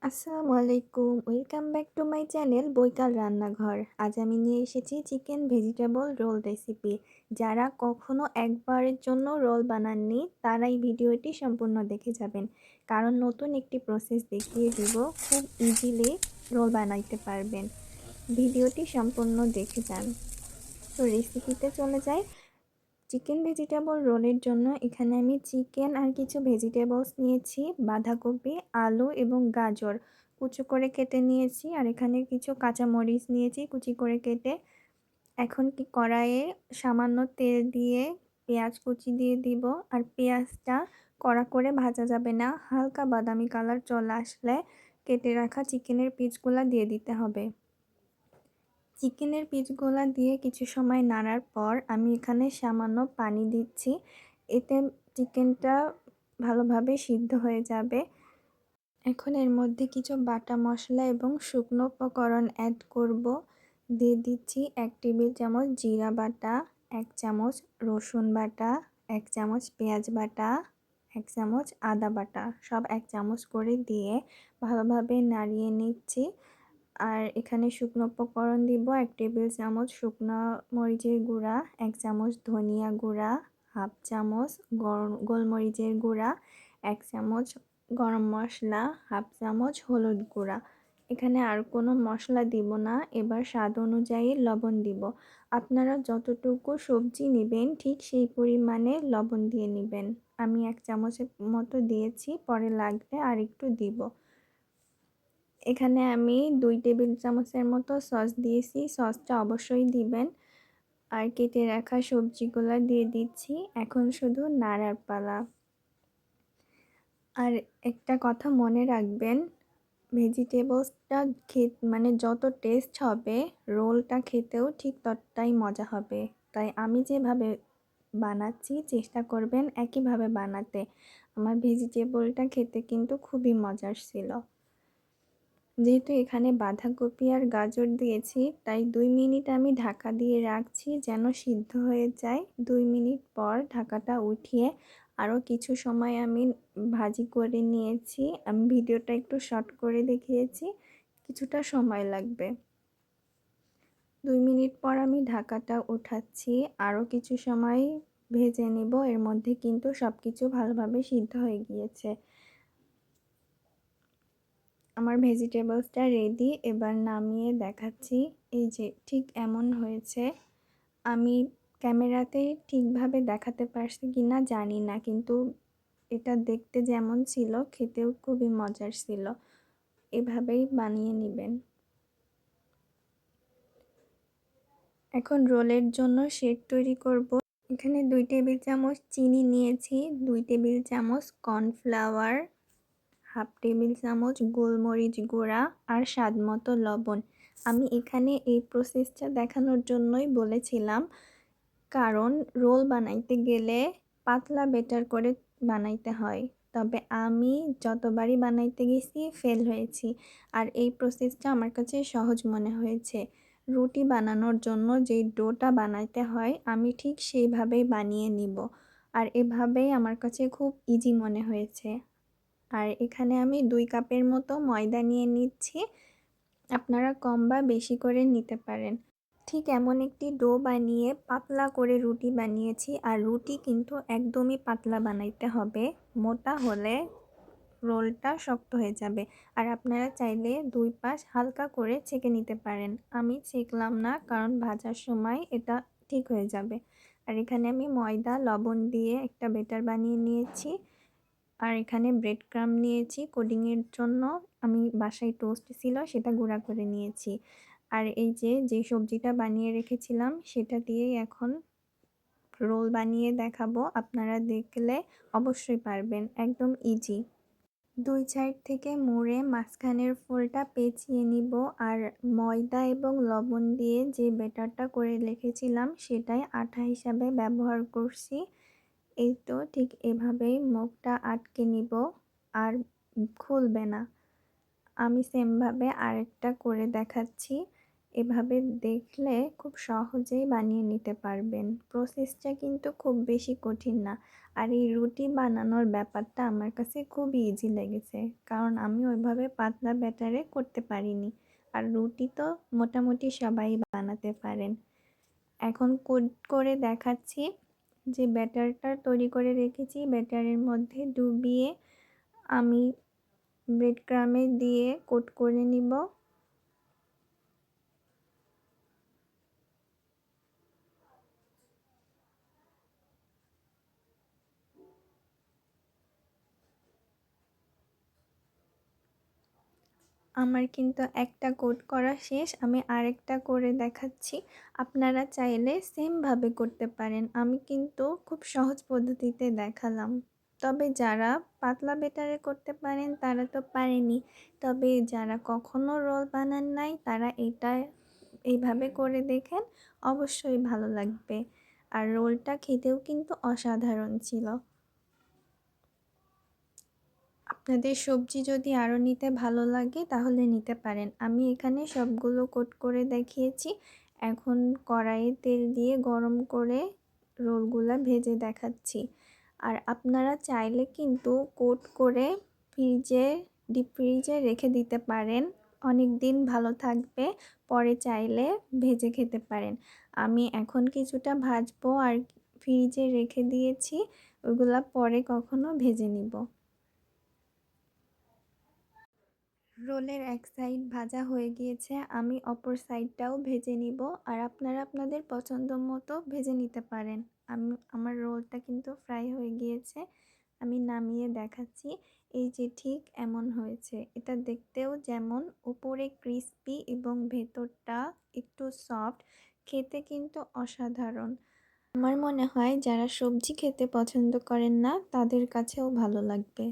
আসসালামু আলাইকুম, welcome back to my channel Boikal Rannaghor. আজ আমি নিয়ে এসেছি চিকেন ভেজিটেবল রোল রেসিপি। যারা কখনো একবারের জন্য রোল বানাননি তারা এই ভিডিওটি সম্পূর্ণ দেখে যাবেন, কারণ নতুন একটি প্রসেস দেখিয়ে দিব, খুব ইজিলি রোল বানাইতে পারবেন। ভিডিওটি সম্পূর্ণ দেখে যান। তো রেসিপিতে চলে যাই। চিকেন ভেজিটেবল রোলের জন্য এখানে আমি চিকেন আর কিছু ভেজিটেবলস নিয়েছি, বাঁধাকপি, আলু এবং গাজর কুচি করে কেটে নিয়েছি, আর এখানে কিছু কাঁচামরিচ নিয়েছি কুচি করে কেটে। এখন কি কড়াইয়ে সামান্য তেল দিয়ে পেঁয়াজ কুচি দিয়ে দিব, আর পেঁয়াজটা কড়া করে ভাজা যাবে না, হালকা বাদামি কালার চলে আসলে কেটে রাখা চিকেনের পিসগুলো দিয়ে দিতে হবে। চিকেনের পিসগুলো দিয়ে কিছু সময় নাড়ার পর আমি এখানে সামান্য পানি দিচ্ছি, এতে চিকেনটা ভালোভাবে সিদ্ধ হয়ে যাবে। এখন এর মধ্যে কিছু বাটা মশলা এবং শুকনো উপকরণ অ্যাড করব। দিয়ে দিচ্ছি 1 টেবিল চামচ জিরা বাটা, 1 চামচ রসুন বাটা, 1 চামচ পেঁয়াজ বাটা, 1 চামচ আদা বাটা, সব 1 চামচ করে দিয়ে ভালোভাবে নাড়িয়ে নিচ্ছি। আর এখানে শুকনো উপকরণ দিব 1 টেবিল চামচ শুকনো মরিচের গুঁড়া, 1 চামচ ধনিয়া গুঁড়া, হাফ চামচ গোলমরিচের গুঁড়া, 1 চামচ গরম মশলা, হাফ চামচ হলুদ গুঁড়া। এখানে আর কোনো মশলা দিব না। এবার স্বাদ অনুযায়ী লবণ দিব। আপনারা যতটুকু সবজি নেবেন ঠিক সেই পরিমাণে লবণ দিয়ে নেবেন। আমি 1 চামচের মতো দিয়েছি, পরে লাগলে আর একটু দিব। এখানে আমি 2 টেবিল চামচের মতো সস দিয়েছি, সসটা অবশ্যই দিবেন। আর কেটে রাখা সবজিগুলো দিয়ে দিচ্ছি। এখন শুধু নাড়ার পালা। আর একটা কথা মনে রাখবেন, ভেজিটেবলসটা মানে যত টেস্ট হবে রোলটা খেতেও ঠিক ততটাই মজা হবে। তাই আমি যেভাবে বানাচ্ছি চেষ্টা করবেন একইভাবে বানাতে। আমার ভেজিটেবলটা খেতে কিন্তু খুবই মজার ছিল। যেহেতু এখানে বাঁধাকপি আর গাজর দিয়েছি তাই 2 মিনিট আমি ঢাকা দিয়ে রাখছি যেন সিদ্ধ হয়ে যায়। 2 মিনিট পর ঢাকাটা উঠিয়ে আরও কিছু সময় আমি ভাজি করে নিয়েছি। আমি ভিডিওটা একটু শর্ট করে দেখিয়েছি, কিছুটা সময় লাগবে। 2 মিনিট পর আমি ঢাকাটা উঠাচ্ছি, আরও কিছু সময় ভেজে নেব। এর মধ্যে কিন্তু সব কিছু ভালোভাবে সিদ্ধ হয়ে গিয়েছে। আমার ভেজিটেবলসটা রেডি, এবার নামিয়ে দেখাচ্ছি। এই যে ঠিক এমন হয়েছে। আমি ক্যামেরাতে ঠিকভাবে দেখাতে পারছি কি না জানি না, কিন্তু এটা দেখতে যেমন ছিল খেতেও খুবই মজার ছিল। এভাবেই বানিয়ে নেবেন। এখন রোলের জন্য শেড তৈরি করব। এখানে 2 টেবিল চামচ চিনি নিয়েছি, 2 টেবিল চামচ কর্নফ্লাওয়ার, হাফ টেবিল চামচ গোলমরিচ গুঁড়া আর স্বাদ মতো লবণ। আমি এখানে এই প্রসেসটা দেখানোর জন্যই বলেছিলাম, কারণ রোল বানাইতে গেলে পাতলা বেটার করে বানাইতে হয়। তবে আমি যতবারই বানাইতে গেছি ফেল হয়েছি, আর এই প্রসেসটা আমার কাছে সহজ মনে হয়েছে। রুটি বানানোর জন্য যেই ডোটা বানাইতে হয় আমি ঠিক সেইভাবেই বানিয়ে নিব, আর এভাবেই আমার কাছে খুব ইজি মনে হয়েছে। আর এখানে আমি 2 কাপের মতো ময়দা নিয়ে নিচ্ছি, আপনারা কম বা বেশি করে নিতে পারেন। ঠিক এমন একটি ডো বানিয়ে পাতলা করে রুটি বানিয়েছি, আর রুটি কিন্তু একদমই পাতলা বানাইতে হবে, মোটা হলে রোলটা শক্ত হয়ে যাবে। আর আপনারা চাইলে 2 পাশ হালকা করে ছেঁকে নিতে পারেন। আমি ছেঁকলাম না, কারণ ভাজার সময় এটা ঠিক হয়ে যাবে। আর এখানে আমি ময়দা লবণ দিয়ে একটা বেটার বানিয়ে নিয়েছি। আর এখানে ব্রেড ক্রাম্ব নিয়েছি কোডিংয়ের জন্য। আমি বাসায় টোস্ট ছিল সেটা গুঁড়া করে নিয়েছি। আর এই যে সবজিটা বানিয়ে রেখেছিলাম সেটা দিয়েই এখন রোল বানিয়ে দেখাবো। আপনারা দেখলে অবশ্যই পারবেন, একদম ইজি। 2 সাইড থেকে মুড়ে মাঝখানের ফোল্ডটা পেঁচিয়ে নিব, আর ময়দা এবং লবণ দিয়ে যে ব্যাটারটা করে রেখেছিলাম সেটাই আঠা হিসাবে ব্যবহার করছি। এই তো ঠিক এভাবেই মুখটা আটকে নিব, আর খুলবে না। আমি সেমভাবে আরেকটা করে দেখাচ্ছি। এভাবে দেখলে খুব সহজেই বানিয়ে নিতে পারবেন। প্রসেসটা কিন্তু খুব বেশি কঠিন না। আর এই রুটি বানানোর ব্যাপারটা আমার কাছে খুব ইজি লেগেছে, কারণ আমি ওইভাবে পাতলা ব্যাটারে করতে পারিনি। আর রুটি তো মোটামুটি সবাই বানাতে পারেন। এখন করে দেখাচ্ছি। যে ব্যাটারটা তৈরি করে রেখেছি, ব্যাটারের মধ্যে ডুবিয়ে আমি ব্রেড ক্রামে দিয়ে কোট করে নিব। আমার কিন্তু একটা কোট করা শেষ, আমি আরেকটা করে দেখাচ্ছি। আপনারা চাইলে সেমভাবে করতে পারেন, আমি কিন্তু খুব সহজ পদ্ধতিতে দেখালাম। তবে যারা পাতলা বেটারে করতে পারেন তারা তো পারেনি, তবে যারা কখনো রোল বানান নাই তারা এইভাবে করে দেখেন, অবশ্যই ভালো লাগবে। আর রোলটা খেতেও কিন্তু অসাধারণ ছিল। আপনাদের সবজি যদি আরও নিতে ভালো লাগে তাহলে নিতে পারেন। আমি এখানে সবগুলো কোট করে দেখিয়েছি। এখন কড়াইয়ে তেল দিয়ে গরম করে রোলগুলা ভেজে দেখাচ্ছি। আর আপনারা চাইলে কিন্তু কোট করে ডিপ ফ্রিজে রেখে দিতে পারেন, অনেক দিন ভালো থাকবে। পরে চাইলে ভেজে খেতে পারেন। আমি এখন কিছুটা ভাজবো আর ফ্রিজে রেখে দিয়েছি, ওগুলা পরে কখনো ভেজে নিব। রোলের এক সাইড ভাজা হয়ে গিয়েছে, আমি অপর সাইডটাও ভেজে নিব। আর আপনারা আপনাদের পছন্দ মতো ভেজে নিতে পারেন। আমার রোলটা কিন্তু ফ্রাই হয়ে গিয়েছে, আমি নামিয়ে দেখাচ্ছি। এই যে ঠিক এমন হয়েছে, এটা দেখতেও যেমন উপরে ক্রিস্পি এবং ভেতরটা একটু সফট, খেতে কিন্তু অসাধারণ। আমার মনে হয় যারা সবজি খেতে পছন্দ করেন না তাদের কাছেও ভালো লাগবে।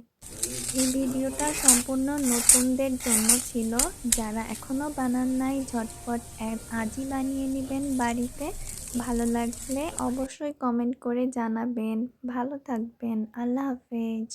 এই ভিডিওটা সম্পূর্ণ নতুনদের জন্য ছিল। যারা এখনও বানান নাই ঝটপট আজই বানিয়ে নেবেন বাড়িতে। ভালো লাগলে অবশ্যই কমেন্ট করে জানাবেন। ভালো থাকবেন। আল্লাহ হাফেজ।